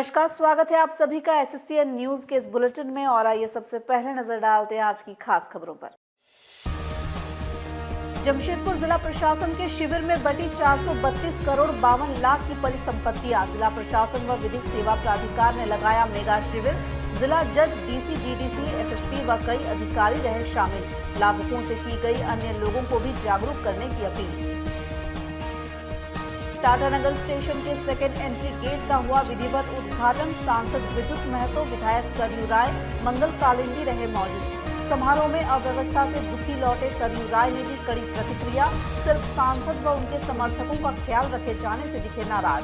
नमस्कार, स्वागत है आप सभी का एसएससीएन न्यूज के इस बुलेटिन में। और आइए सबसे पहले नजर डालते हैं आज की खास खबरों पर। जमशेदपुर जिला प्रशासन के शिविर में बटी 432 करोड़ 52 लाख की परिसंपत्तियां। जिला प्रशासन व विधिक सेवा प्राधिकार ने लगाया मेगा शिविर। जिला जज, डीसी, डीडीसी, एसएसपी व कई अधिकारी रहे शामिल। लाभुकों से की गई अन्य लोगों को भी जागरूक करने की अपील। टाटानगर स्टेशन के सेकेंड एंट्री गेट का हुआ विधिवत उद्घाटन। सांसद विद्युत महतो, विधायक सरयू राय, मंगल कालिंदी रहे मौजूद। समारोह में अव्यवस्था से दुखी लौटे सरयू राय ने दी कड़ी प्रतिक्रिया। सिर्फ सांसद व उनके समर्थकों का ख्याल रखे जाने से दिखे नाराज।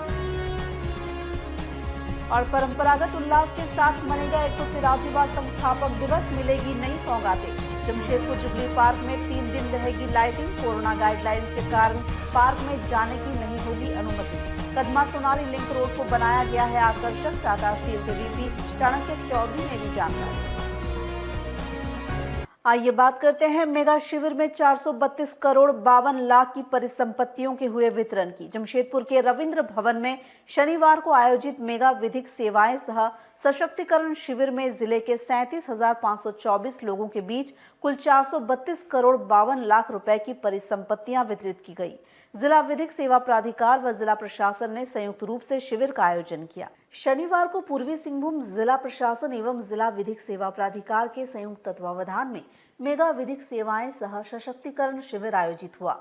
और परंपरागत उल्लास के साथ मनेगा 183वां संस्थापक दिवस, मिलेगी नई सौगातें। जमशेदपुर जुबली पार्क में 3 दिन रहेगी लाइटिंग। कोरोना गाइडलाइंस के कारण पार्क में जाने की नहीं होगी अनुमति। कदमा सोनारी लिंक रोड को बनाया गया है आकर्षक। टाटा स्टील के वीपी चाणक्य चौधरी ने दी जानकारी। आइए बात करते हैं मेगा शिविर में 432 करोड़ 52 लाख की परिसंपत्तियों के हुए वितरण की। जमशेदपुर के रविंद्र भवन में शनिवार को आयोजित मेगा विधिक सेवाएं सह सशक्तिकरण शिविर में जिले के 37,524 लोगों के बीच कुल 432 करोड़ 52 लाख रुपए की परिसंपत्तियां वितरित की गई। जिला विधिक सेवा प्राधिकार व जिला प्रशासन ने संयुक्त रूप से शिविर का आयोजन किया। शनिवार को पूर्वी सिंहभूम जिला प्रशासन एवं जिला विधिक सेवा प्राधिकार के संयुक्त तत्वावधान में मेगा विधिक सेवाएं सह सशक्तिकरण शिविर आयोजित हुआ।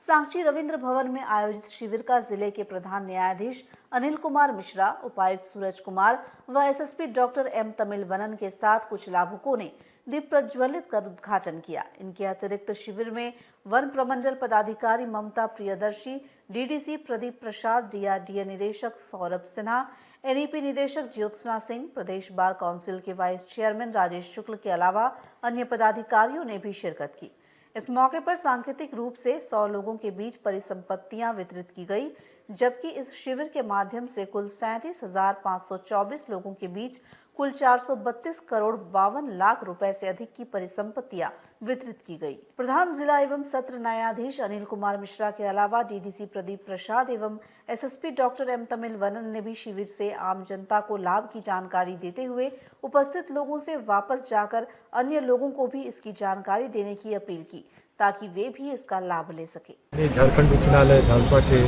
साक्षी रविंद्र भवन में आयोजित शिविर का जिले के प्रधान न्यायाधीश अनिल कुमार मिश्रा, उपायुक्त सूरज कुमार व एसएसपी डॉक्टर एम तमिलवनन के साथ कुछ लाभुकों ने दीप प्रज्वलित कर उद्घाटन किया। इनके अतिरिक्त शिविर में वन प्रमंडल पदाधिकारी ममता प्रियदर्शी, डीडीसी प्रदीप प्रसाद, डीआरडीए निदेशक सौरभ सिन्हा, एनईपी निदेशक ज्योत्सना सिंह, प्रदेश बार काउंसिल के वाइस चेयरमैन राजेश शुक्ल के अलावा अन्य पदाधिकारियों ने भी शिरकत की। इस मौके पर सांकेतिक रूप से 100 लोगों के बीच परिसंपत्तियां वितरित की गई, जबकि इस शिविर के माध्यम से कुल 37,524 लोगों के बीच कुल 432 करोड़ 52 लाख रुपए से अधिक की परिसंपत्तियां वितरित की गई। प्रधान जिला एवं सत्र न्यायाधीश अनिल कुमार मिश्रा के अलावा डीडीसी प्रदीप प्रसाद एवं एसएसपी डॉक्टर एम तमिलवनन ने भी शिविर से आम जनता को लाभ की जानकारी देते हुए उपस्थित लोगों से वापस जाकर अन्य लोगों को भी इसकी जानकारी देने की अपील की, ताकि वे भी इसका लाभ ले सके। झारखंड उच्च न्यायालय झांसा के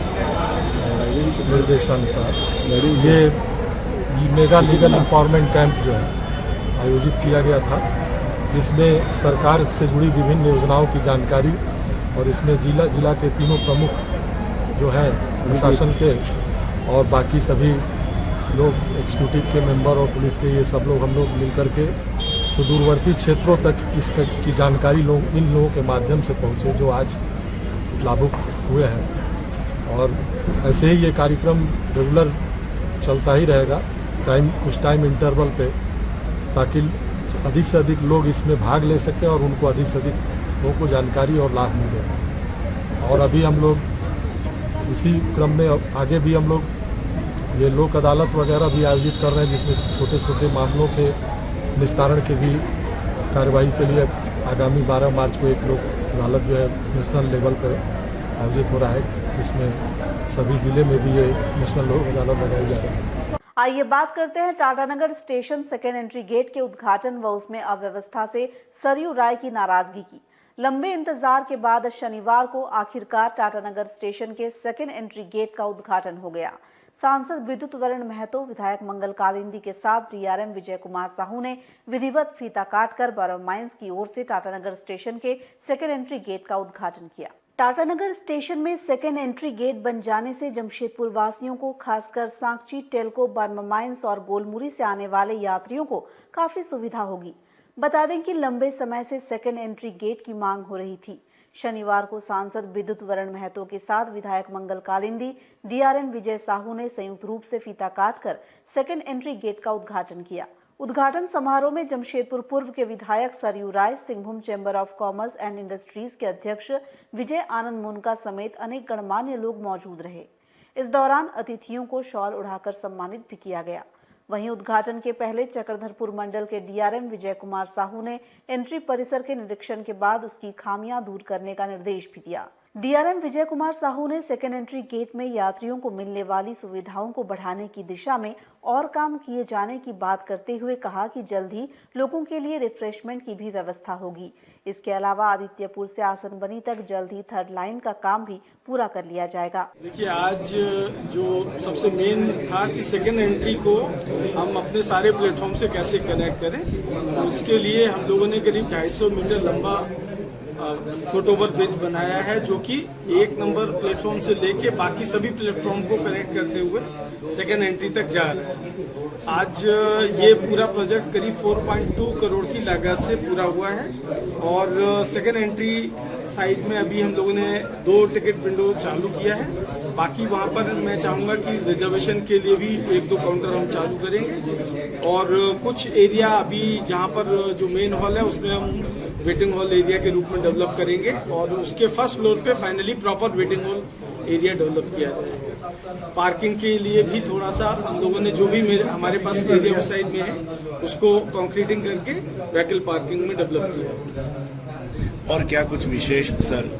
निर्देशानुसार ये मेगा लीगल एम्पावरमेंट कैंप जो है आयोजित किया गया था, जिसमें सरकार से जुड़ी विभिन्न योजनाओं की जानकारी और इसमें जिला के तीनों प्रमुख जो हैं प्रशासन के और बाकी सभी लोग, एग्जीक्यूटिव के मेंबर और पुलिस के, ये सब लोग हम लोग मिलकर के सुदूरवर्ती क्षेत्रों तक इसकी जानकारी इन लोगों के माध्यम से पहुँचे जो आज लाभुक हुए हैं। और ऐसे ही ये कार्यक्रम रेगुलर चलता ही रहेगा, कुछ टाइम इंटरवल पे, ताकि अधिक से अधिक लोग इसमें भाग ले सकें और उनको अधिक से अधिक लोगों को जानकारी और लाभ मिले। और अभी हम लोग इसी क्रम में आगे भी हम लोग ये लोक अदालत वगैरह भी आयोजित कर रहे हैं, जिसमें छोटे छोटे मामलों के निस्तारण की भी कार्रवाई के लिए आगामी 12 मार्च को एक लोक अदालत जो है नेशनल लेवल पर आयोजित हो रहा है, जिसमें सभी जिले में भी ये नेशनल लोक अदालत लगाई जा रही है। आइए बात करते हैं Tatanagar station second entry gate के उद्घाटन व उसमें अव्यवस्था से सरयू राय की नाराजगी की। लंबे इंतजार के बाद शनिवार को आखिरकार टाटानगर स्टेशन के सेकेंड एंट्री गेट का उद्घाटन हो गया। सांसद विद्युत वरण महतो, विधायक मंगल कालिंदी के साथ डीआरएम विजय कुमार साहू ने विधिवत फीता काटकर बरौ माइंस की ओर से टाटानगर स्टेशन के सेकेंड एंट्री गेट का उद्घाटन किया। टाटानगर स्टेशन में सेकेंड एंट्री गेट बन जाने से जमशेदपुर वासियों को, खासकर सांकची, टेल्को, बर्मा माइंस और गोलमुरी से आने वाले यात्रियों को काफी सुविधा होगी। बता दें कि लंबे समय से सेकेंड एंट्री गेट की मांग हो रही थी। शनिवार को सांसद विद्युत वरण महतो के साथ विधायक मंगल कालिंदी, डीआरएम विजय साहू ने संयुक्त रूप से फीता काटकर सेकेंड एंट्री गेट का उद्घाटन किया। उद्घाटन समारोह में जमशेदपुर पूर्व के विधायक Saryu Rai, Singhbhum chamber of commerce and industries के अध्यक्ष विजय आनंद मुनका समेत अनेक गणमान्य लोग मौजूद रहे। इस दौरान अतिथियों को शॉल उड़ाकर सम्मानित भी किया गया। वहीं उद्घाटन के पहले चक्रधरपुर मंडल के डीआरएम विजय कुमार साहू ने एंट्री परिसर के निरीक्षण के बाद उसकी खामियां दूर करने का निर्देश भी दिया। डीआरएम विजय कुमार साहू ने सेकेंड एंट्री गेट में यात्रियों को मिलने वाली सुविधाओं को बढ़ाने की दिशा में और काम किए जाने की बात करते हुए कहा कि जल्द ही लोगों के लिए रिफ्रेशमेंट की भी व्यवस्था होगी। इसके अलावा आदित्यपुर से आसनबनी तक जल्द ही थर्ड लाइन का काम भी पूरा कर लिया जाएगा। देखिए, आज जो सबसे मेन था कि सेकेंड एंट्री को हम अपने सारे प्लेटफॉर्म से कैसे कनेक्ट करें, तो इसके लिए हम लोगों ने करीब 250 मीटर लंबा फुटओवर ब्रिज बनाया है, जो कि एक नंबर प्लेटफॉर्म से लेके बाकी सभी प्लेटफॉर्म को कनेक्ट करते हुए सेकेंड एंट्री तक जा रहा है। आज ये पूरा प्रोजेक्ट करीब 4.2 करोड़ की लागत से पूरा हुआ है और सेकेंड एंट्री साइड में अभी हम लोगों ने 2 टिकट विंडो चालू किया है। बाकी वहाँ पर मैं चाहूँगा कि रिजर्वेशन के लिए भी 1-2 काउंटर हम चालू करेंगे और कुछ एरिया अभी जहाँ पर जो मेन हॉल है उसमें हम वेटिंग हॉल एरिया के रूप में डेवलप करेंगे और उसके फर्स्ट फ्लोर पे finally proper waiting hall area develop किया जाएगा। पार्किंग के लिए भी थोड़ा सा हम लोगों ने जो भी हमारे पास एरिया उस साइड में है उसको कंक्रीटिंग करके व्हीकल पार्किंग में डेवलप किया। और क्या कुछ विशेष सर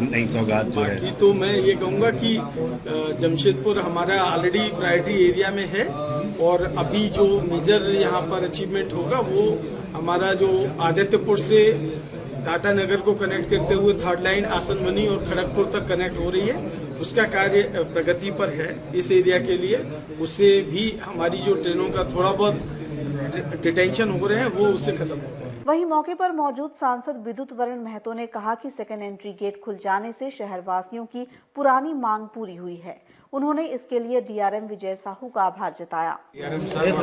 नई सौगात जो है? बाकी तो मैं ये कहूँगा कि जमशेदपुर हमारा ऑलरेडी प्रायोरिटी एरिया में है और अभी जो मेजर यहाँ पर अचीवमेंट होगा वो हमारा जो आदित्यपुर से टाटा नगर को कनेक्ट करते हुए थर्ड लाइन आसनबनी और खड़गपुर तक कनेक्ट हो रही है, उसका कार्य प्रगति पर है। इस एरिया के लिए उससे भी हमारी जो ट्रेनों का थोड़ा बहुत डिटेंशन हो रहे हैं वो उससे खत्म हो गया। वहीं मौके पर मौजूद सांसद विद्युत वरण महतो ने कहा कि सेकेंड एंट्री गेट खुल जाने से शहरवासियों की पुरानी मांग पूरी हुई है। उन्होंने इसके लिए डीआरएम विजय साहू का आभार जताया। डीआरएम साहब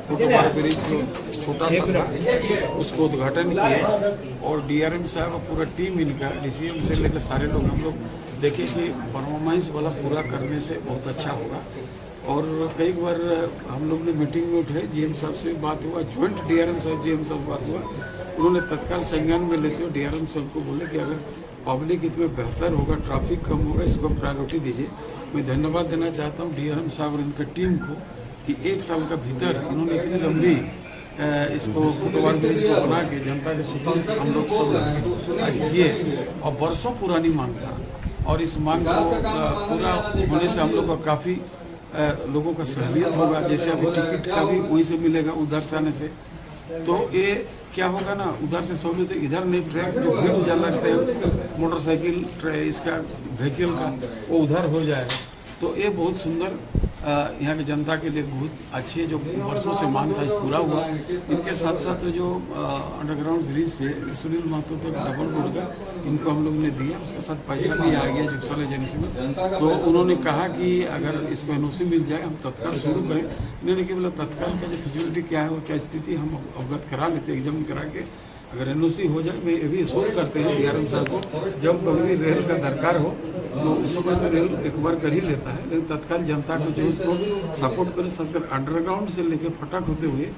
फुटओवर ब्रिज जो छोटा सा था उसको उद्घाटन किया और डीआरएम साहब और पूरा टीम इनका डीसीएम से लेकर सारे लोग हम लोग देखे कि परफॉर्मेंस वाला पूरा करने से बहुत अच्छा होगा। और कई बार हम लोग ने मीटिंग में उठाई, जीएम साहब से बात हुआ, ज्वाइंट डीआरएम साहब जीएम साहब बात हुआ, उन्होंने तत्काल संज्ञान में लेते हुए डीआरएम साहब को बोले कि अगर पब्लिक इसमें बेहतर होगा, ट्रैफिक कम होगा, इसको प्रायोरिटी दीजिए। मैं धन्यवाद देना चाहता हूँ डीआरएम साहब और इनकी टीम को कि 1 साल का भीतर इन्होंने इतनी लंबी इसको फुटओवर ब्रिज को बना के जनता के सुपुर्द हम लोग सब आज किए और बरसों पुरानी मांग था और इस मांग को पूरा होने से हम लोग का काफ़ी लोगों का सहूलियत होगा। जैसे अभी टिकट का भी वहीं से मिलेगा उधर से आने से, तो ये क्या होगा ना, उधर से सहूलियत इधर नहीं, ट्रैक जो भीड़ उधर लगते हैं मोटरसाइकिल इसका व्हीकल का वो उधर हो जाएगा। तो ये बहुत सुंदर यहाँ की जनता के लिए बहुत अच्छे जो वर्षों से मांग था पूरा हुआ। इनके साथ साथ जो अंडरग्राउंड ब्रिज से सुनील महतो तक डबल रोड का इनको हम लोग ने दिया, उसके साथ पैसा भी आ गया जिप्सल एजेंसी में। तो उन्होंने कहा कि अगर इसको एनओसी मिल जाए हम तत्काल शुरू करें। इन्होंने कि बोला तत्काल का जो फिजिबिलिटी क्या है और क्या स्थिति हम अवगत करा लेते, एग्जाम करा के अगर एनओसी हो जाए। मैं ये भी सोच करते हैं डीआरएम साहब को जब कभी रेल का दरकार हो तो उस समय तो रेल एक बार कर ही लेता है, लेकिन तत्काल जनता को जो इसको सपोर्ट करें, सबकर अंडरग्राउंड से लेकर फटक होते हुए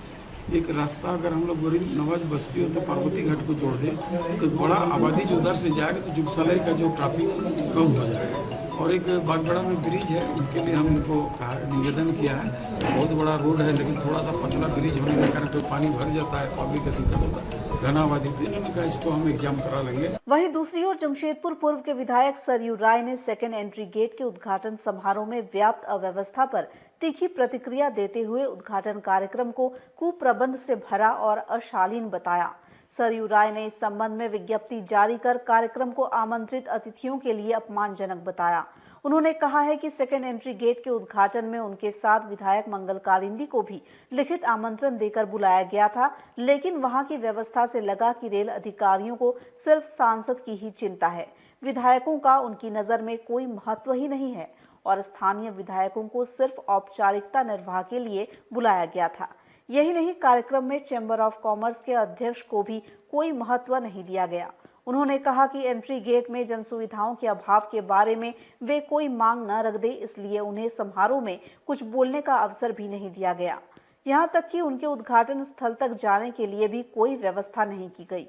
एक रास्ता अगर हम लोग गरीब नवाज बस्ती हो तो पार्वती घाट को जोड़ दें तो बड़ा आबादी जो उधर से जाएगा तो जुगसलाई का जो ट्रैफिक कम हो जाएगा। और एक बागबड़ा में ब्रिज है, उनके लिए हम इनको कहा निवेदन किया है, बहुत बड़ा रोड है लेकिन थोड़ा सा पतला ब्रिज होने के कारण पानी भर जाता है, पब्लिक का दिक्कत होता है, घना आबादी। तो इन्होंने कहा इसको हम एग्जाम करा लेंगे। वहीं दूसरी ओर जमशेदपुर पूर्व के विधायक सरयू राय ने सेकेंड एंट्री गेट के उद्घाटन समारोह में व्याप्त अव्यवस्था पर तीखी प्रतिक्रिया देते हुए उद्घाटन कार्यक्रम को कुप्रबंध से भरा और अशालीन बताया। सरयू राय ने इस संबंध में विज्ञप्ति जारी कर कार्यक्रम को आमंत्रित अतिथियों के लिए अपमानजनक बताया। उन्होंने कहा है कि सेकेंड एंट्री गेट के उद्घाटन में उनके साथ विधायक मंगल कालिंदी को भी लिखित आमंत्रण देकर बुलाया गया था, लेकिन वहां की व्यवस्था से लगा कि रेल अधिकारियों को सिर्फ सांसद की ही चिंता है, विधायकों का उनकी नजर में कोई महत्व ही नहीं है और स्थानीय विधायकों को सिर्फ औपचारिकता निर्वाह के लिए बुलाया गया था। यही नहीं, कार्यक्रम में चैम्बर ऑफ कॉमर्स के अध्यक्ष को भी कोई महत्व नहीं दिया गया। उन्होंने कहा कि एंट्री गेट में जन सुविधाओं के अभाव के बारे में वे कोई मांग न रख दे, इसलिए उन्हें समारोह में कुछ बोलने का अवसर भी नहीं दिया गया। यहाँ तक कि उनके उद्घाटन स्थल तक जाने के लिए भी कोई व्यवस्था नहीं की गई।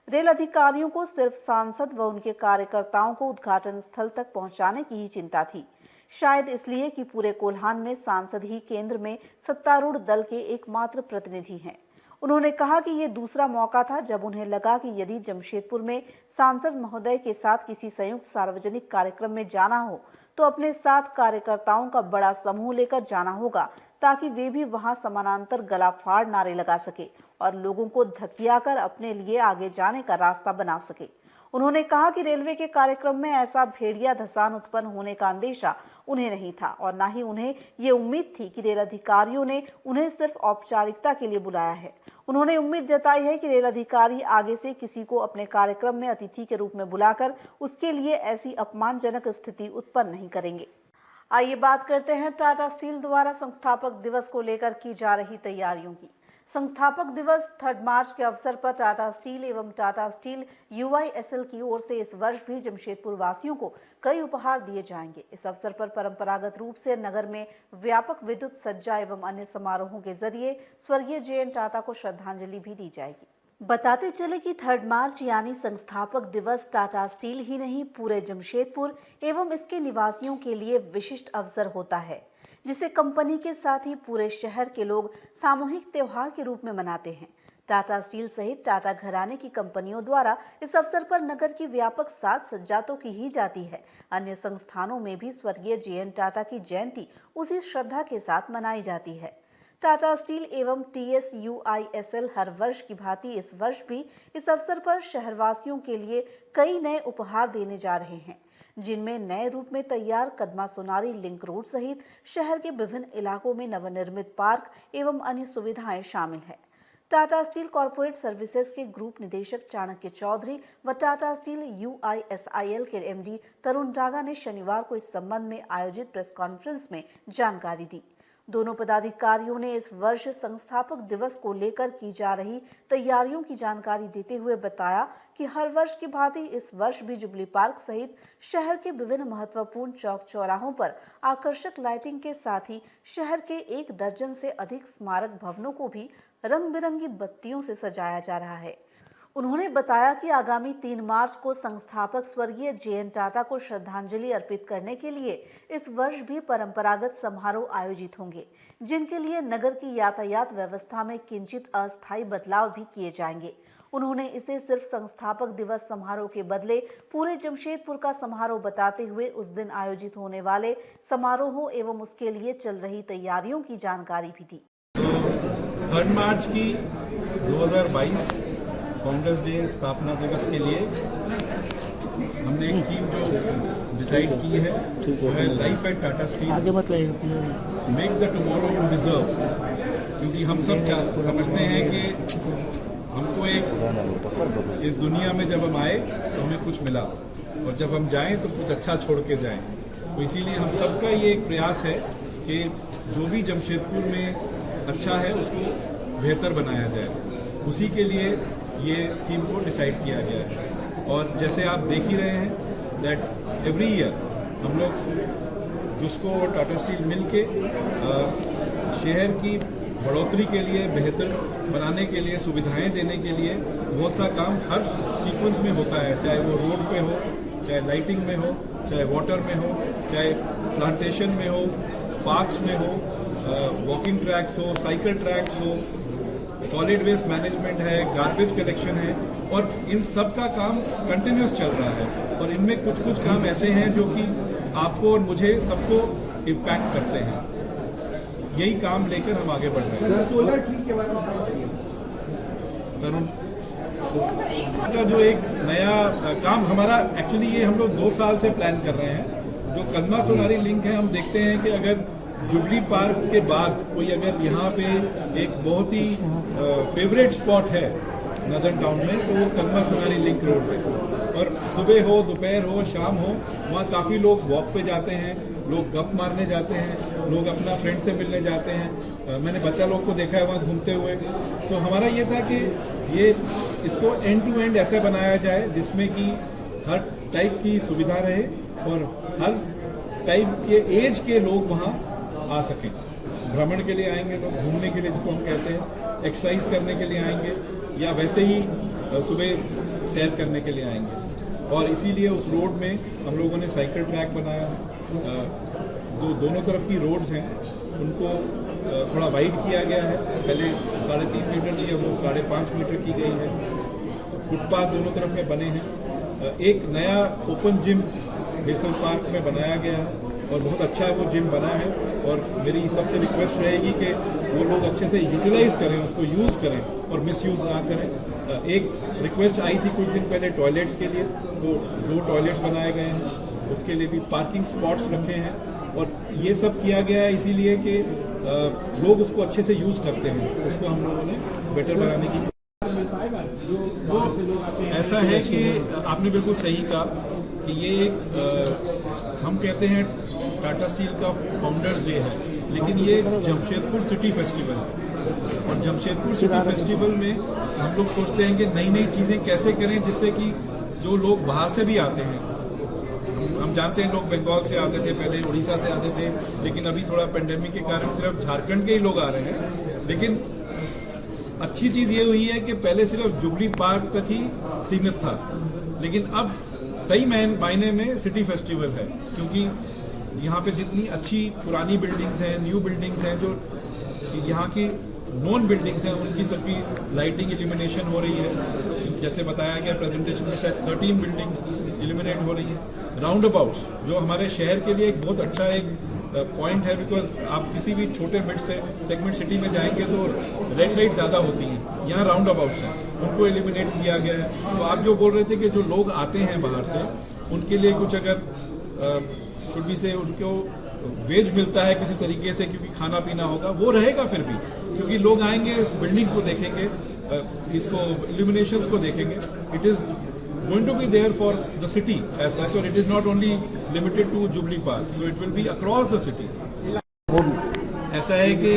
रेल अधिकारियों को सिर्फ सांसद व उनके कार्यकर्ताओं को उद्घाटन स्थल तक पहुंचाने की ही चिंता थी, शायद इसलिए कि पूरे कोल्हान में सांसद ही केंद्र में सत्तारूढ़ दल के एकमात्र प्रतिनिधि हैं। उन्होंने कहा कि ये दूसरा मौका था जब उन्हें लगा कि यदि जमशेदपुर में सांसद महोदय के साथ किसी संयुक्त सार्वजनिक कार्यक्रम में जाना हो तो अपने साथ कार्यकर्ताओं का बड़ा समूह लेकर जाना होगा, ताकि वे भी वहां समानांतर गला फाड़ नारे लगा सके और लोगों को धकियाकर अपने लिए आगे जाने का रास्ता बना सके। उन्होंने कहा कि रेलवे के कार्यक्रम में ऐसा भेड़िया धसान उत्पन्न होने का अंदेशा उन्हें नहीं था और न ही उन्हें ये उम्मीद थी कि रेल अधिकारियों ने उन्हें सिर्फ औपचारिकता के लिए बुलाया है। उन्होंने उम्मीद जताई है कि रेल अधिकारी आगे से किसी को अपने कार्यक्रम में अतिथि के रूप में बुलाकर उसके लिए ऐसी अपमानजनक स्थिति उत्पन्न नहीं करेंगे। आइए बात करते हैं टाटा स्टील द्वारा संस्थापक दिवस को लेकर की जा रही तैयारियों की। संस्थापक दिवस 3 मार्च के अवसर पर टाटा स्टील एवं टाटा स्टील UISL की ओर से इस वर्ष भी जमशेदपुर वासियों को कई उपहार दिए जाएंगे। इस अवसर पर परंपरागत रूप से नगर में व्यापक विद्युत सज्जा एवं अन्य समारोहों के जरिए स्वर्गीय JN टाटा को श्रद्धांजलि भी दी जाएगी। बताते चले कि 3 मार्च यानी संस्थापक दिवस टाटा स्टील ही नहीं पूरे जमशेदपुर एवं इसके निवासियों के लिए विशिष्ट अवसर होता है, जिसे कंपनी के साथ ही पूरे शहर के लोग सामूहिक त्योहार के रूप में मनाते हैं। टाटा स्टील सहित टाटा घराने की कंपनियों द्वारा इस अवसर पर नगर की व्यापक साज सज्जा तो की ही जाती है, अन्य संस्थानों में भी स्वर्गीय JN टाटा की जयंती उसी श्रद्धा के साथ मनाई जाती है। टाटा स्टील एवं TSUISL हर वर्ष की भांति इस वर्ष भी इस अवसर पर शहरवासियों के लिए कई नए उपहार देने जा रहे हैं, जिनमें नए रूप में तैयार कदमा सोनारी लिंक रोड सहित शहर के विभिन्न इलाकों में नवनिर्मित पार्क एवं अन्य सुविधाएं शामिल हैं। टाटा स्टील कॉरपोरेट सर्विसेज के ग्रुप निदेशक चाणक्य चौधरी व टाटा स्टील UISIL के MD तरुण डागा ने शनिवार को इस संबंध में आयोजित प्रेस कॉन्फ्रेंस में जानकारी दी। दोनों पदाधिकारियों ने इस वर्ष संस्थापक दिवस को लेकर की जा रही तैयारियों की जानकारी देते हुए बताया कि हर वर्ष की भांति इस वर्ष भी जुबली पार्क सहित शहर के विभिन्न महत्वपूर्ण चौक चौराहों पर आकर्षक लाइटिंग के साथ ही शहर के 1 दर्जन से अधिक स्मारक भवनों को भी रंग बिरंगी बत्तियों से सजाया जा रहा है। उन्होंने बताया कि आगामी 3 मार्च को संस्थापक स्वर्गीय JN टाटा को श्रद्धांजलि अर्पित करने के लिए इस वर्ष भी परंपरागत समारोह आयोजित होंगे, जिनके लिए नगर की यातायात व्यवस्था में किंचित अस्थायी बदलाव भी किए जाएंगे। उन्होंने इसे सिर्फ संस्थापक दिवस समारोह के बदले पूरे जमशेदपुर का समारोह बताते हुए उस दिन आयोजित होने वाले समारोहों एवं उसके लिए चल रही तैयारियों की जानकारी भी दी। 3 मार्च की 2022 फाउंडर्स डे स्थापना दिवस के लिए हमने एक थीम जो डिसाइड की है वो है life at Tata steel, make the tomorrow you deserve. क्योंकि हम सब समझते हैं कि हमको एक इस दुनिया में जब हम आए तो हमें कुछ मिला और जब हम जाएं तो कुछ अच्छा छोड़ के जाएं। तो इसीलिए हम सबका ये एक प्रयास है कि जो भी जमशेदपुर में अच्छा है उसको बेहतर बनाया जाए। उसी के लिए ये थीम को डिसाइड किया गया है। और जैसे आप देख ही रहे हैं दैट एवरी ईयर हम लोग जिसको टाटा स्टील मिल के शहर की बढ़ोतरी के लिए, बेहतर बनाने के लिए, सुविधाएं देने के लिए बहुत सा काम हर सीक्वेंस में होता है, चाहे वो रोड पे हो, चाहे लाइटिंग में हो, चाहे वाटर में हो, चाहे प्लांटेशन में हो, पार्क्स में हो, वॉकिंग ट्रैक्स हो, साइकिल ट्रैक्स हो, सॉलिड वेस्ट मैनेजमेंट है, गार्बेज कलेक्शन है, और इन सब का काम कंटिन्यूस चल रहा है। और इनमें कुछ कुछ काम ऐसे हैं जो कि आपको और मुझे सबको इम्पैक्ट करते हैं। यही काम लेकर हम आगे बढ़ रहे हैं। सोलर ट्री के बारे में तरुण का जो एक नया काम हमारा एक्चुअली ये हम लोग 2 साल से प्लान कर रहे हैं। जो कदमा सोनारी लिंक है, हम देखते हैं कि अगर जुबली पार्क के बाद कोई अगर यहाँ पे एक बहुत ही फेवरेट स्पॉट है नदर्न टाउन में तो वो कदमा सोनारी लिंक रोड है। और सुबह हो, दोपहर हो, शाम हो, वहाँ काफ़ी लोग वॉक पे जाते हैं, लोग गप मारने जाते हैं, लोग अपना फ्रेंड से मिलने जाते हैं। मैंने बच्चा लोग को देखा है वहाँ घूमते हुए। तो हमारा ये था कि ये इसको एंड टू एंड ऐसे बनाया जाए जिसमें कि हर टाइप की सुविधा रहे और हर टाइप के एज के लोग वहाँ आ सकें। भ्रमण के लिए आएंगे लोग, घूमने के लिए जिसको हम कहते हैं, एक्सरसाइज करने के लिए आएंगे, या वैसे ही सुबह सैर करने के लिए आएंगे। और इसीलिए उस रोड में हम लोगों ने साइकिल ट्रैक बनाया। दोनों तरफ की रोड्स हैं उनको थोड़ा वाइड किया गया है। पहले 3.5 मीटर थी, वो 5.5 मीटर की गई है। फुटपाथ दोनों तरफ में बने हैं। एक नया ओपन जिम बेसल पार्क में बनाया गया है और बहुत अच्छा वो जिम बना है। और मेरी सबसे रिक्वेस्ट रहेगी कि वो लोग अच्छे से यूटिलाइज करें, उसको यूज़ करें और मिसयूज़ ना करें। एक रिक्वेस्ट आई थी कुछ दिन पहले टॉयलेट्स के लिए, तो 2 टॉयलेट्स बनाए गए हैं, उसके लिए भी पार्किंग स्पॉट्स रखे हैं। और ये सब किया गया है इसीलिए कि लोग उसको अच्छे से यूज़ करते हैं, उसको हम लोगों ने बेटर बनाने की। वो ऐसा है कि आपने बिल्कुल सही कहा कि ये एक हम कहते हैं टाटा स्टील का फाउंडर्स डे है, लेकिन ये जमशेदपुर सिटी फेस्टिवल है। और जमशेदपुर सिटी फेस्टिवल में हम लोग सोचते हैं कि नई नई चीज़ें कैसे करें जिससे कि जो लोग बाहर से भी आते हैं, हम जानते हैं लोग बंगाल से आते थे, पहले उड़ीसा से आते थे, लेकिन अभी थोड़ा पेंडेमिक के कारण सिर्फ झारखंड के ही लोग आ रहे हैं। लेकिन अच्छी चीज़ ये हुई है कि पहले सिर्फ जुबली पार्क तक ही सीमित था, लेकिन अब सही मायने में सिटी फेस्टिवल है, क्योंकि यहाँ पे जितनी अच्छी पुरानी बिल्डिंग्स हैं, न्यू बिल्डिंग्स हैं, जो यहाँ की नॉन बिल्डिंग्स हैं, उनकी सबकी लाइटिंग इल्यूमिनेशन हो रही है। जैसे बताया गया प्रेजेंटेशन में, शायद 13 बिल्डिंग्स इल्यूमिनेट हो रही है। राउंड अबाउट्स जो हमारे शहर के लिए एक बहुत अच्छा एक पॉइंट है, बिकॉज आप किसी भी छोटे मिड से सेगमेंट सिटी में जाएंगे तो रेड लाइट ज़्यादा होती हैं, यहाँ राउंड अबाउट्स हैं, उनको एलिमिनेट किया गया है। तो आप जो बोल रहे थे कि जो लोग आते हैं बाहर से, उनके लिए कुछ अगर छुट्टी से उनको वेज मिलता है किसी तरीके से, क्योंकि खाना पीना होगा, वो रहेगा फिर भी, क्योंकि लोग आएंगे, बिल्डिंग्स को देखेंगे, इसको इल्यूमिनेशंस को देखेंगे। It is going to be there for the city as such, or it is not only limited to Jubilee Park, so it will be across the city. ऐसा है कि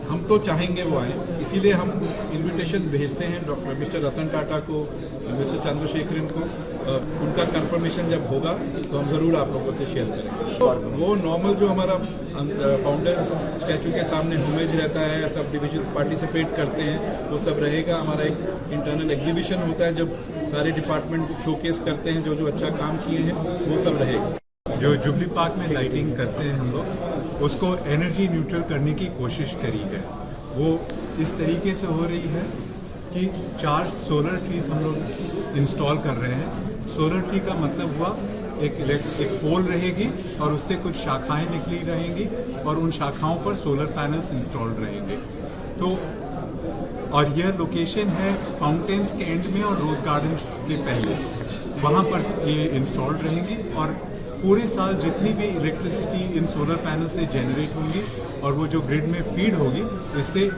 हम तो चाहेंगे वो आए, इसीलिए हम इनविटेशन भेजते हैं डॉक्टर मिस्टर रतन टाटा को, मिस्टर चंद्रशेखरन को। उनका कंफर्मेशन जब होगा तो हम ज़रूर आप लोगों से शेयर करेंगे। तो वो नॉर्मल जो हमारा फाउंडर्स स्टैचू के सामने होमेज रहता है, सब डिविजन्स पार्टिसिपेट करते हैं, वो सब रहेगा। हमारा एक इंटरनल एग्जीबिशन होता है जब सारे डिपार्टमेंट शोकेस करते हैं जो जो अच्छा काम किए हैं, वो सब रहेगा। जो जुबली पार्क में लाइटिंग करते हैं हम लोग, उसको एनर्जी न्यूट्रल करने की कोशिश करी है। वो इस तरीके से हो रही है कि 4 सोलर ट्रीज हम लोग इंस्टॉल कर रहे हैं। सोलर ट्री का मतलब हुआ एक पोल रहेगी और उससे कुछ शाखाएं निकली रहेंगी और उन शाखाओं पर सोलर पैनल्स इंस्टॉल्ड रहेंगे। तो और यह लोकेशन है फाउंटेन्स के एंड में और रोज गार्डन्स के पहले, वहाँ पर ये इंस्टॉल्ड रहेंगी। और पूरे साल जितनी भी इलेक्ट्रिसिटी इन सोलर पैनल से जनरेट होगी और वो जो ग्रिड में फीड होगी, इससे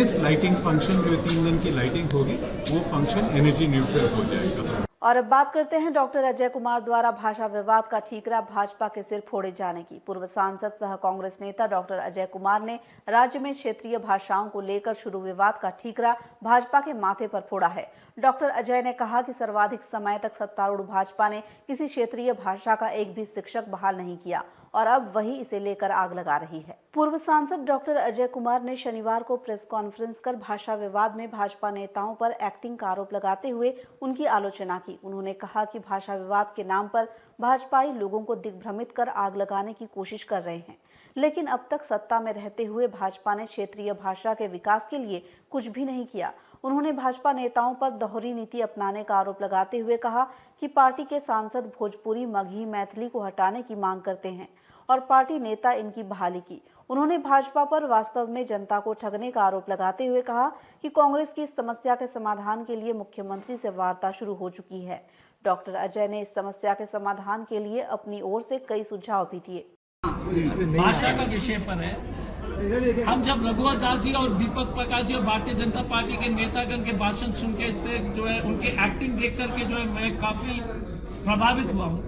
इस लाइटिंग फंक्शन जो 3 दिन की लाइटिंग होगी, वो फंक्शन एनर्जी न्यूट्रल हो जाएगा। और अब बात करते हैं डॉक्टर अजय कुमार द्वारा भाषा विवाद का ठीकरा भाजपा के सिर फोड़े जाने की। पूर्व सांसद सह कांग्रेस नेता डॉक्टर अजय कुमार ने राज्य में क्षेत्रीय भाषाओं को लेकर शुरू विवाद का ठीकरा भाजपा के माथे पर फोड़ा है। डॉक्टर अजय ने कहा कि सर्वाधिक समय तक सत्तारूढ़ भाजपा ने किसी क्षेत्रीय भाषा का एक भी शिक्षक बहाल नहीं किया और अब वही इसे लेकर आग लगा रही है। पूर्व सांसद डॉक्टर अजय कुमार ने शनिवार को प्रेस कॉन्फ्रेंस कर भाषा विवाद में भाजपा नेताओं पर एक्टिंग का आरोप लगाते हुए उनकी आलोचना की। उन्होंने कहा कि भाषा विवाद के नाम पर भाजपाई लोगों को दिग्भ्रमित कर आग लगाने की कोशिश कर रहे हैं, लेकिन अब तक सत्ता में रहते हुए भाजपा ने क्षेत्रीय भाषा के विकास के लिए कुछ भी नहीं किया। उन्होंने भाजपा नेताओं पर दोहरी नीति अपनाने का आरोप लगाते हुए कहा कि पार्टी के सांसद भोजपुरी, मगही, मैथिली को हटाने की मांग करते हैं और पार्टी नेता इनकी बहाली की। उन्होंने भाजपा पर वास्तव में जनता को ठगने का आरोप लगाते हुए कहा कि कांग्रेस की इस समस्या के समाधान के लिए मुख्यमंत्री से वार्ता शुरू हो चुकी है। डॉक्टर अजय ने इस समस्या के समाधान के लिए अपनी ओर से कई सुझाव भी दिए। भाषा का विषय पर है, हम जब रघुवर दास जी और दीपक प्रकाश जी और भारतीय जनता पार्टी के नेतागण के भाषण सुन के जो है उनके एक्टिंग देख करके जो है मैं काफी प्रभावित हुआ हूँ,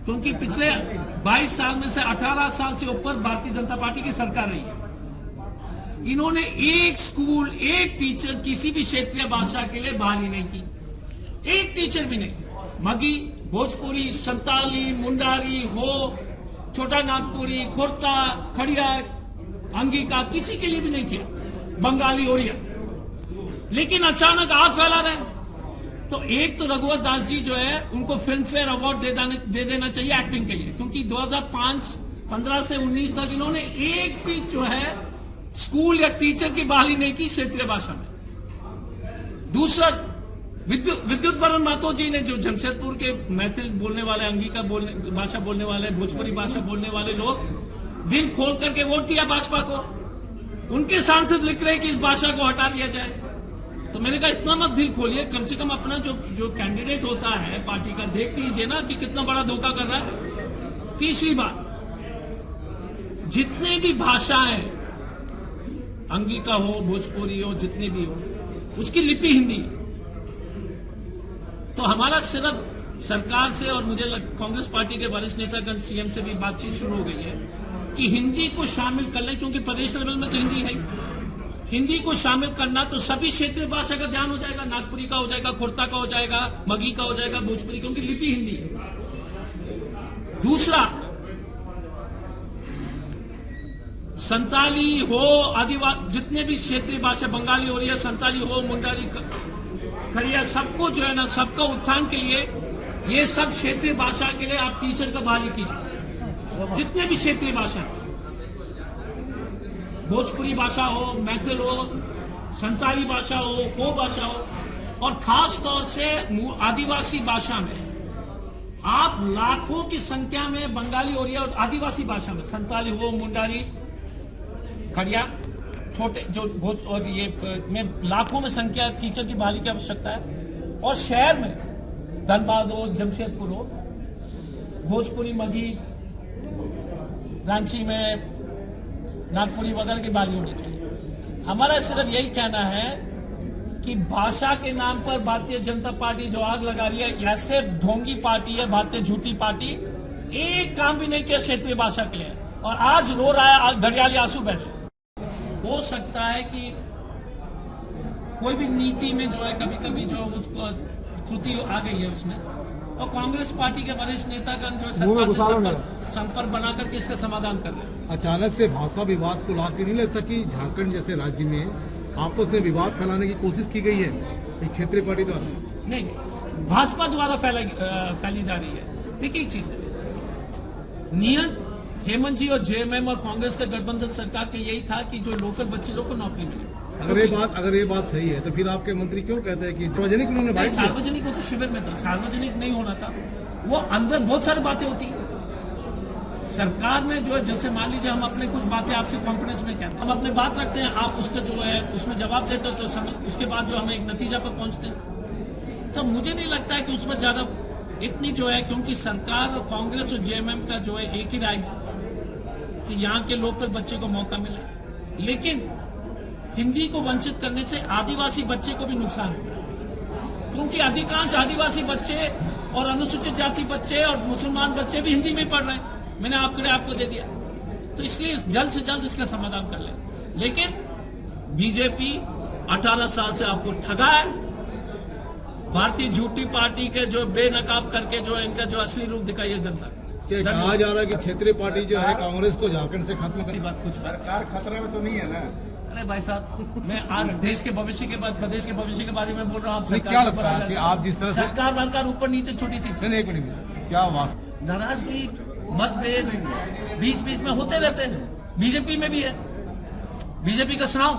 क्योंकि पिछले 22 साल में से 18 साल से ऊपर भारतीय जनता पार्टी की सरकार रही है। इन्होंने एक स्कूल, एक टीचर किसी भी क्षेत्रीय भाषा के लिए बहाली नहीं की, एक टीचर भी नहीं। मगी, भोजपुरी, संताली, मुंडारी हो, छोटा नागपुरी, खुर्ता, खड़िया, अंगिका, किसी के लिए भी नहीं किया, बंगाली, ओडिया। लेकिन अचानक आग फैला रहे हैं। तो एक तो रघुवर दास जी जो है उनको फिल्म फेयर अवार्ड दे देना चाहिए एक्टिंग के लिए, क्योंकि 2005 15 से 19 तक इन्होंने एक भी जो है स्कूल या टीचर की बहाली नहीं की क्षेत्रीय भाषा में। दूसरा, विद्युत बरन मातो जी ने, जो जमशेदपुर के मैथिल बोलने वाले, अंगिका भाषा बोलने वाले, भोजपुरी भाषा बोलने वाले लोग दिल खोल करके वोट दिया भाजपा को। उनके सांसद लिख रहे हैं कि इस भाषा को हटा दिया जाए। तो मैंने कहा इतना मत दिल खोलिए, कम से कम अपना जो कैंडिडेट होता है पार्टी का, देख लीजिए ना कि कितना बड़ा धोखा कर रहा है। तीसरी बात, जितने भी भाषाएं, अंगिका हो, भोजपुरी हो, जितनी भी हो, उसकी लिपि हिंदी है। तो हमारा सिर्फ सरकार से और मुझे कांग्रेस पार्टी के वरिष्ठ नेतागण, सीएम से भी बातचीत शुरू हो गई है कि हिंदी को शामिल कर लें, क्योंकि प्रदेश लेवल में तो हिंदी है। हिंदी को शामिल करना तो सभी क्षेत्रीय भाषा का ध्यान हो जाएगा, नागपुरी का हो जाएगा, खुर्ता का हो जाएगा, मगी का हो जाएगा, भोजपुरी, क्योंकि लिपि हिंदी है। दूसरा, संताली हो, आदिवासी, जितने भी क्षेत्रीय भाषा, बंगाली हो रही है, संताली हो, मुंडारी, खड़िया, सबको जो है ना, सबका उत्थान के लिए, ये सब क्षेत्रीय भाषा के लिए आप टीचर का बहाली कीजिए। जितने भी क्षेत्रीय भाषा, भोजपुरी भाषा हो, मैथिल हो, संताली भाषा हो भाषा हो, और खास तौर से आदिवासी भाषा में आप लाखों की संख्या में, बंगाली हो रही है और आदिवासी भाषा में संताली हो, मुंडारी, खड़िया, छोटे जो भोज, और ये में लाखों में संख्या टीचर की बहाली की आवश्यकता है। और शहर में धनबाद हो, जमशेदपुर हो, भोजपुरी, मगी, रांची में नागपुरी वगैरह की बहाली होनी चाहिए। हमारा सिर्फ यही कहना है कि भाषा के नाम पर भारतीय जनता पार्टी जो आग लगा रही है, ऐसे ढोंगी पार्टी है भारतीय, झूठी पार्टी, एक काम भी नहीं किया क्षेत्रीय भाषा के लिए, और आज रो रहा है, आज घड़ियाली आंसू बह रहे। हो सकता है कि कोई भी नीति में जो है कभी कभी जो उसको त्रुटि आ गई है उसमें, और कांग्रेस पार्टी के वरिष्ठ नेतागण जो सरकार से संपर्क बना करके इसका समाधान कर रहे हैं। अचानक से भाषा विवाद को लाके नहीं लगता कि झारखंड जैसे राज्य में आपस में विवाद फैलाने की कोशिश की गई है एक क्षेत्रीय पार्टी द्वारा? नहीं, भाजपा द्वारा फैली जा रही है। देखिए एक चीज है, नियत हेमंत जी और जेएमएम और कांग्रेस का गठबंधन सरकार के यही था कि जो लोकल बच्चे लोग को नौकरी मिले। अगर ये बात सही है तो फिर आपके मंत्री क्यों कहते हैं कि सार्वजनिक उन्होंने बात किया? सार्वजनिक वो तो शिविर में था, सार्वजनिक नहीं होना था। वो अंदर बहुत सारी बातें होती है सरकार में, जो है जैसे मान लीजिए हम अपने कुछ बातें आपसे कॉन्फ्रेंस में कहते हैं, हम अपने बात रखते हैं, आप उसका जो है उसमें जवाब देते हो, तो उसके बाद जो हम एक नतीजा पर पहुंचते हैं। तो मुझे नहीं लगता है कि उसमें ज्यादा इतनी जो है, क्योंकि सरकार और कांग्रेस और जेएमएम का जो है एक ही राय है कि यहाँ के लोकल बच्चे को मौका मिले, लेकिन हिंदी को वंचित करने से आदिवासी बच्चे को भी नुकसान होगा, क्योंकि अधिकांश आदिवासी बच्चे और अनुसूचित जाति बच्चे और मुसलमान बच्चे भी हिंदी में पढ़ रहे हैं। मैंने आपको दे दिया, तो इसलिए जल्द से जल्द इसका समाधान कर ले। लेकिन बीजेपी 18 साल से आपको ठगा है, भारतीय झूठी पार्टी के जो बेनकाब करके जो इनका जो असली रूप दिखाई है जनता। कहा जा रहा है कि क्षेत्रीय पार्टी जो है कांग्रेस को झारखंड से खत्म करने की बात, कुछ सरकार खतरे में तो नहीं है ना? अरे भाई साहब, मैं आज देश के भविष्य के बाद, प्रदेश के भविष्य के बारे में बोल रहा हूँ। क्या लगता है कि आप जिस तरह से सरकार वरकार ऊपर नीचे छोटी सी, एक मिनट, क्या बात, नाराजगी, मतभेद बीच बीच में होते रहते हैं। बीजेपी में भी है, बीजेपी का सुनाओ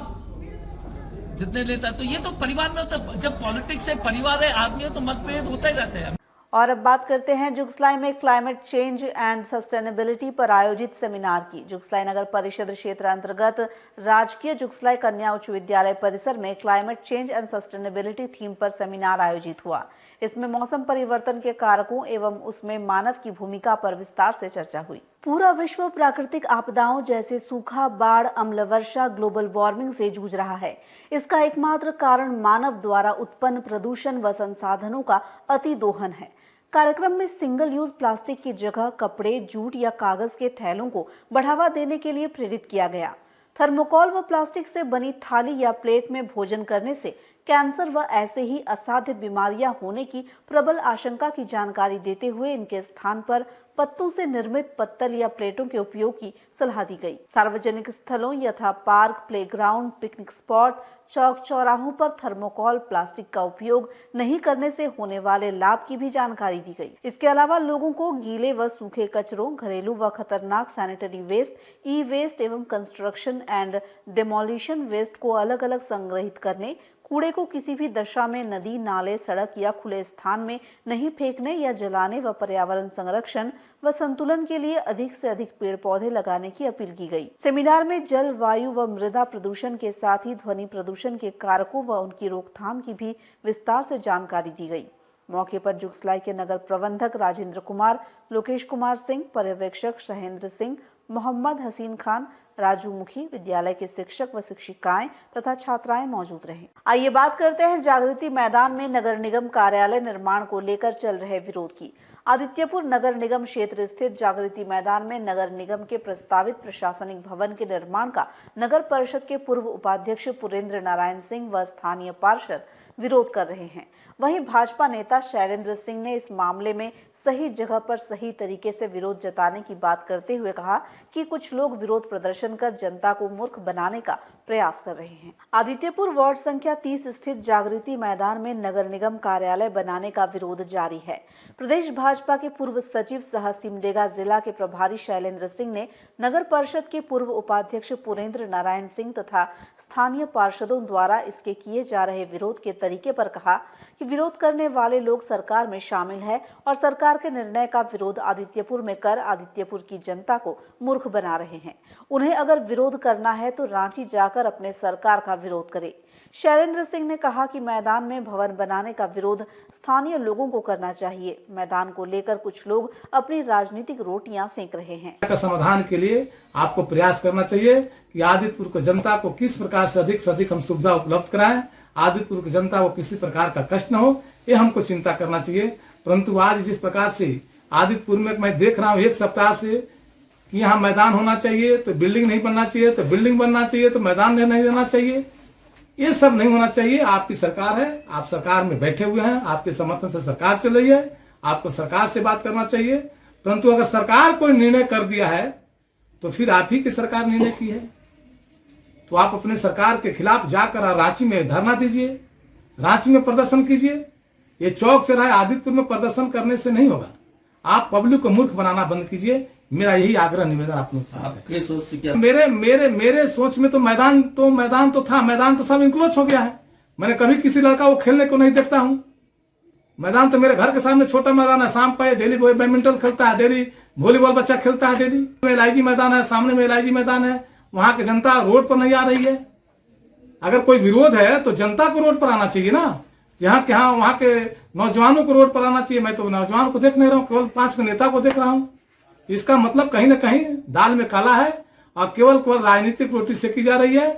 जितने लेता है, तो ये तो परिवार में होता है। जब पॉलिटिक्स है, परिवार है, आदमी है, तो मतभेद होते ही रहते हैं। और अब बात करते हैं जुगसलाई में क्लाइमेट चेंज एंड सस्टेनेबिलिटी पर आयोजित सेमिनार की। जुगसलाई नगर परिषद क्षेत्र अंतर्गत राजकीय जुगसलाई कन्या उच्च विद्यालय परिसर में climate change and sustainability theme पर सेमिनार आयोजित हुआ। इसमें मौसम परिवर्तन के कारकों एवं उसमें मानव की भूमिका पर विस्तार से चर्चा हुई। पूरा विश्व प्राकृतिक आपदाओं जैसे सूखा, बाढ़, अम्ल वर्षा, ग्लोबल वार्मिंग से जूझ रहा है। इसका एकमात्र कारण मानव द्वारा उत्पन्न प्रदूषण व संसाधनों का अतिदोहन है। कार्यक्रम में सिंगल यूज प्लास्टिक की जगह कपड़े, जूट या कागज के थैलों को बढ़ावा देने के लिए प्रेरित किया गया। थर्मोकोल व प्लास्टिक से बनी थाली या प्लेट में भोजन करने से कैंसर व ऐसे ही असाध्य बीमारियां होने की प्रबल आशंका की जानकारी देते हुए इनके स्थान पर पत्तों से निर्मित पत्तल या प्लेटों के उपयोग की सलाह दी गई। सार्वजनिक स्थलों यथा पार्क, प्लेग्राउंड, पिकनिक स्पॉट, चौक चौराहों पर थर्मोकॉल प्लास्टिक का उपयोग नहीं करने से होने वाले लाभ की भी जानकारी दी गई। इसके अलावा लोगों को गीले व सूखे कचरों, घरेलू व खतरनाक सैनिटरी वेस्ट, ई वेस्ट एवं कंस्ट्रक्शन एंड डेमोलिशन वेस्ट को अलग अलग संग्रहित करने, कूड़े को किसी भी दशा में नदी, नाले, सड़क या खुले स्थान में नहीं फेंकने या जलाने व पर्यावरण संरक्षण व संतुलन के लिए अधिक से अधिक पेड़ पौधे लगाने की अपील की गई। सेमिनार में जल, वायु व मृदा प्रदूषण के साथ ही ध्वनि प्रदूषण के कारकों व उनकी रोकथाम की भी विस्तार से जानकारी दी गई। मौके पर जुगसलाई के नगर प्रबंधक राजेंद्र कुमार, लोकेश कुमार सिंह, पर्यवेक्षक शहेंद्र सिंह, मोहम्मद हसीन खान, राजू मुखी, विद्यालय के शिक्षक व शिक्षिकाएं तथा छात्राएं मौजूद रहे। आइए बात करते हैं जागृति मैदान में नगर निगम कार्यालय निर्माण को लेकर चल रहे विरोध की। आदित्यपुर नगर निगम क्षेत्र स्थित जागृति मैदान में नगर निगम के प्रस्तावित प्रशासनिक भवन के निर्माण का नगर परिषद के पूर्व उपाध्यक्ष पुरेंद्र नारायण सिंह व स्थानीय पार्षद विरोध कर रहे हैं। वहीं भाजपा नेता शैलेंद्र सिंह ने इस मामले में सही जगह पर सही तरीके से विरोध जताने की बात करते हुए कहा कि कुछ लोग विरोध प्रदर्शन कर जनता को मूर्ख बनाने का प्रयास कर रहे हैं। आदित्यपुर वार्ड संख्या 30 स्थित जागृति मैदान में नगर निगम कार्यालय बनाने का विरोध जारी है। प्रदेश भाजपा के पूर्व सचिव सह सिमडेगा जिला के प्रभारी शैलेंद्र सिंह ने नगर परिषद के पूर्व उपाध्यक्ष पुरेंद्र नारायण सिंह तथा स्थानीय पार्षदों द्वारा इसके किए जा रहे विरोध के तरीके पर कहा कि विरोध करने वाले लोग सरकार में शामिल है और सरकार के निर्णय का विरोध आदित्यपुर में कर आदित्यपुर की जनता को मूर्ख बना रहे हैं। उन्हें अगर विरोध करना है तो रांची जाकर अपने सरकार का विरोध करे। शैलेंद्र सिंह ने कहा कि मैदान में भवन बनाने का विरोध स्थानीय लोगों को करना चाहिए। मैदान को लेकर कुछ लोग अपनी राजनीतिक रोटियां सेक रहे हैं। का समाधान के लिए आपको प्रयास करना चाहिए कि आदित्यपुर को जनता को किस प्रकार से अधिक हम सुविधा उपलब्ध कराएं, आदित्यपुर की जनता को किसी प्रकार का कष्ट न हो, ये हमको चिंता करना चाहिए। परंतु आज जिस प्रकार से आदित्यपुर में मैं देख रहा हूँ एक सप्ताह से कि यहाँ मैदान होना चाहिए तो बिल्डिंग नहीं बनना चाहिए, तो बिल्डिंग बनना चाहिए तो मैदान नहीं रहना चाहिए, ये सब नहीं होना चाहिए। आपकी सरकार है, आप सरकार में बैठे हुए हैं, आपके समर्थन से सरकार चल रही है, आपको सरकार से बात करना चाहिए। परंतु अगर सरकार कोई निर्णय कर दिया है तो फिर आप ही की सरकार निर्णय की है, तो आप अपने सरकार के खिलाफ जाकर रांची में धरना दीजिए, रांची में प्रदर्शन कीजिए। ये चौक चौराहे आदित्यपुर में प्रदर्शन करने से नहीं होगा। आप पब्लिक को मूर्ख बनाना बंद कीजिए। मेरा यही आग्रह निवेदन आप लोग से आपके सोच से क्या? मेरे सोच में तो मैदान तो था, मैदान तो सब इंक्लोज हो गया है। मैंने कभी किसी लड़का को खेलने को नहीं देखता हूँ। मैदान तो मेरे घर के सामने छोटा मैदान है, शाम को डेली बैडमिंटन खेलता है, डेली वॉलीबॉल बच्चा खेलता है, डेली LIG मैदान है, सामने में LIG मैदान है। वहां की जनता रोड पर नहीं आ रही है। अगर कोई विरोध है तो जनता को रोड पर आना चाहिए ना, जहाँ के वहां के नौजवानों को रोड पर आना चाहिए। मैं तो नौजवान को देख नहीं रहा हूँ, केवल 5 नेता को देख रहा हूँ। इसका मतलब कहीं ना कहीं दाल में काला है और केवल राजनीतिक रोटी सेकी जा रही है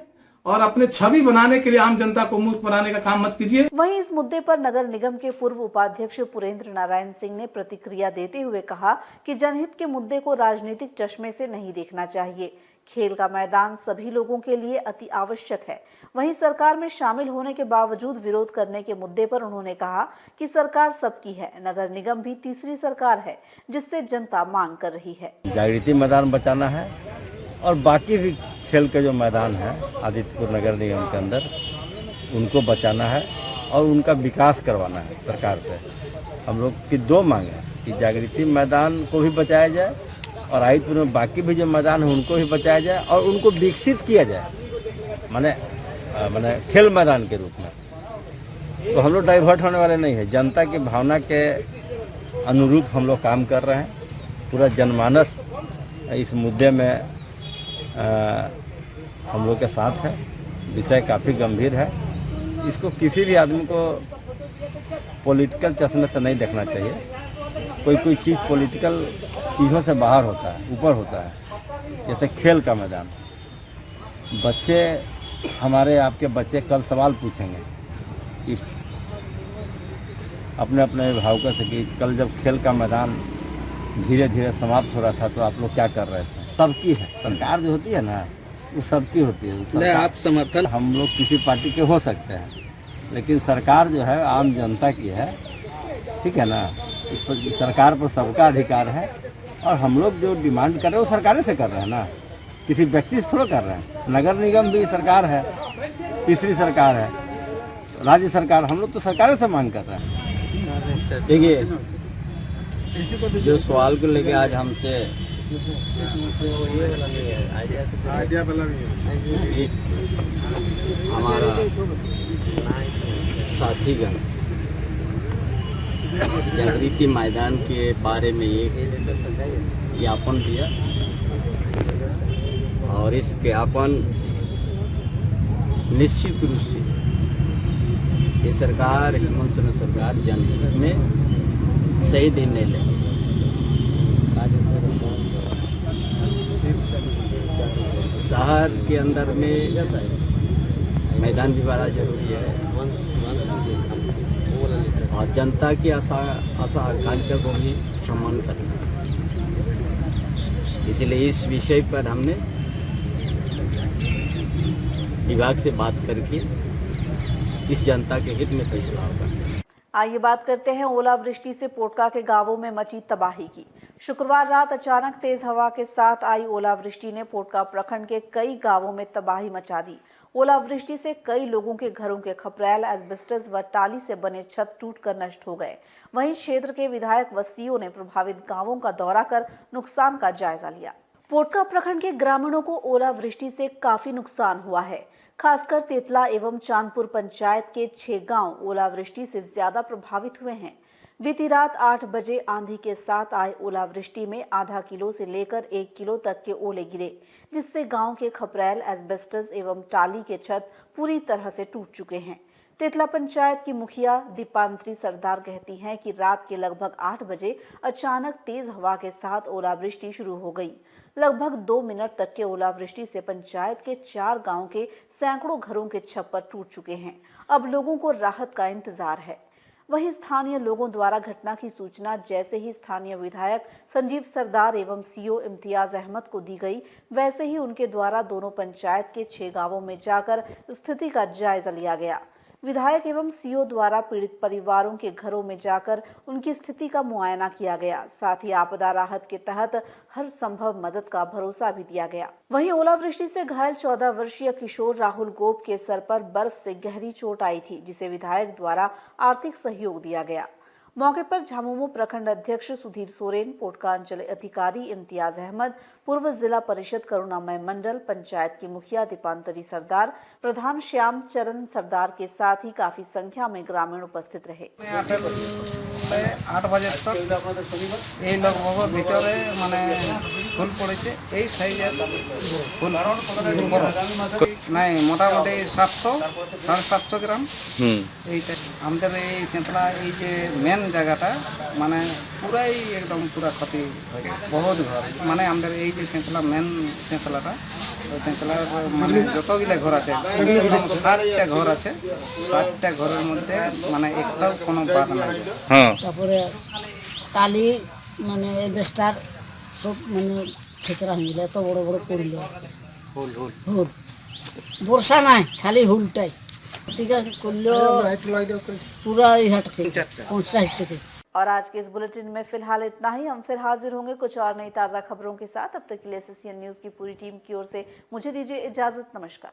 और अपने छवि बनाने के लिए आम जनता को मूर्ख बनाने का काम मत कीजिए। वहीं इस मुद्दे पर नगर निगम के पूर्व उपाध्यक्ष पुरेंद्र नारायण सिंह ने प्रतिक्रिया देते हुए कहा कि जनहित के मुद्दे को राजनीतिक चश्मे से नहीं देखना चाहिए। खेल का मैदान सभी लोगों के लिए अति आवश्यक है। वहीं सरकार में शामिल होने के बावजूद विरोध करने के मुद्दे पर उन्होंने कहा कि सरकार सबकी है, नगर निगम भी तीसरी सरकार है जिससे जनता मांग कर रही है। जागृति मैदान बचाना है और बाकी भी खेल के जो मैदान है आदित्यपुर नगर निगम के अंदर उनको बचाना है और उनका विकास करवाना है। सरकार से हम लोग की 2 मांग है कि जागृति मैदान को भी बचाया जाए और आदित्यपुर में बाकी भी जो मैदान है उनको भी बचाया जाए और उनको विकसित किया जाए, माने खेल मैदान के रूप में। तो हम लोग डाइवर्ट होने वाले नहीं है। जनता की भावना के अनुरूप हम लोग काम कर रहे हैं। पूरा जनमानस इस मुद्दे में हम लोग के साथ है। विषय काफ़ी गंभीर है। इसको किसी भी आदमी को पॉलिटिकल चश्मे से नहीं देखना चाहिए। कोई चीज़ पॉलिटिकल चीज़ों से बाहर होता है, ऊपर होता है। जैसे खेल का मैदान, बच्चे हमारे आपके बच्चे कल सवाल पूछेंगे कि अपने अपने अभिभावकों से कि कल जब खेल का मैदान धीरे धीरे समाप्त हो रहा था तो आप लोग क्या कर रहे थे। सबकी है सरकार जो होती है ना, वो सबकी होती है। आप समर्थन हम लोग किसी पार्टी के हो सकते हैं, लेकिन सरकार जो है आम जनता की है, ठीक है ना। इस पर सरकार पर सबका अधिकार है और हम लोग जो डिमांड कर रहे हैं वो सरकार से कर रहे हैं ना, किसी व्यक्ति से थोड़ा कर रहे हैं। नगर निगम भी सरकार है, तीसरी सरकार है, राज्य सरकार, हम लोग तो सरकार से मांग कर रहे हैं। देखिए, जो सवाल को लेके आज हमसे हमारा साथीगण जागृति मैदान के बारे में एक ज्ञापन दिया और इस ज्ञापन निश्चित रूप से ये सरकार, हेमंत सोरेन सरकार जनहित में सही निर्णय लेगी। शहर के अंदर में मैदान भी बड़ा जरूरी है और जनता की आशा आकांक्षा को भी सम्मान करना। इसलिए इस विषय पर हमने विभाग से बात करके इस जनता के हित में फैसला होगा। आइए बात करते हैं ओलावृष्टि से पोटका के गांवों में मची तबाही की। शुक्रवार रात अचानक तेज हवा के साथ आई ओलावृष्टि ने पोटका प्रखंड के कई गांवों में तबाही मचा दी। ओलावृष्टि से कई लोगों के घरों के खपरैल, एस्बेस्टस व टाली से बने छत टूटकर नष्ट हो गए। वहीं क्षेत्र के विधायक व सीओ ने प्रभावित गांवों का दौरा कर नुकसान का जायजा लिया। पोटका प्रखंड के ग्रामीणों को ओलावृष्टि से काफी नुकसान हुआ है। खासकर तेतला एवं चांदपुर पंचायत के 6 गांव ओलावृष्टि से ज्यादा प्रभावित हुए हैं। बीती रात 8 बजे आंधी के साथ आए ओलावृष्टि में आधा किलो से लेकर 1 किलो तक के ओले गिरे, जिससे गांव के खपरैल, एस्बेस्टस एवं टाली के छत पूरी तरह से टूट चुके हैं। तेतला पंचायत की मुखिया दीपांत्री सरदार कहती हैं कि रात के लगभग 8 बजे अचानक तेज हवा के साथ ओलावृष्टि शुरू हो गई। लगभग 2 मिनट तक के ओलावृष्टि से पंचायत के 4 गांव के सैकड़ों घरों के छप्पर टूट चुके हैं। अब लोगों को राहत का इंतजार है। वहीं स्थानीय लोगों द्वारा घटना की सूचना जैसे ही स्थानीय विधायक संजीव सरदार एवं सीओ इम्तियाज अहमद को दी गई, वैसे ही उनके द्वारा दोनों पंचायत के 6 गांवों में जाकर स्थिति का जायजा लिया गया। विधायक एवं सीओ द्वारा पीड़ित परिवारों के घरों में जाकर उनकी स्थिति का मुआयना किया गया। साथ ही आपदा राहत के तहत हर संभव मदद का भरोसा भी दिया गया। वहीं ओलावृष्टि से घायल 14 वर्षीय किशोर राहुल गोप के सर पर बर्फ से गहरी चोट आई थी, जिसे विधायक द्वारा आर्थिक सहयोग दिया गया। मौके पर झामुमो प्रखंड अध्यक्ष सुधीर सोरेन, पोटका अंचल अधिकारी इम्तियाज अहमद, पूर्व जिला परिषद करुणामय मंडल, पंचायत की मुखिया दीपांतरी सरदार, प्रधान श्याम चरण सरदार के साथ ही काफी संख्या में ग्रामीण उपस्थित रहे। 8 बजे तक এই লগভগর ভিতরে মানে ফুল পড়েছে, এই সাইজের ফুল নাই, মোটামুটি 700 750 গ্রাম। এইটা আমাদের এই তেঁতলা এই যে মেন জায়গাটা মানে পুরাই একদম পুরা ক্ষতি হয়ে গেছে। বহুত ঘর মানে আমাদের এই যে তেঁতলা মেন তেঁতলাটা, ওই তেঁতলার মানে যতগুলো ঘর আছে 60টা ঘর আছে, 60টা ঘরের মধ্যে মানে একটাও কোনো বাদ নাই। তারপরে টালি মানে এসবেস্টার সব মানে ছেঁচড়া হয়ে গেল, এত বড় বড় পড়ল। হুল বর্ষা নাই, খালি হুলটাই করলেও पूरा हटके 50 टके। और आज के इस बुलेटिन में फिलहाल इतना ही। हम फिर हाजिर होंगे कुछ और नई ताज़ा खबरों के साथ। अब तक के लिए एसएससीएन न्यूज़ की पूरी टीम की ओर से मुझे दीजिए इजाजत। नमस्कार।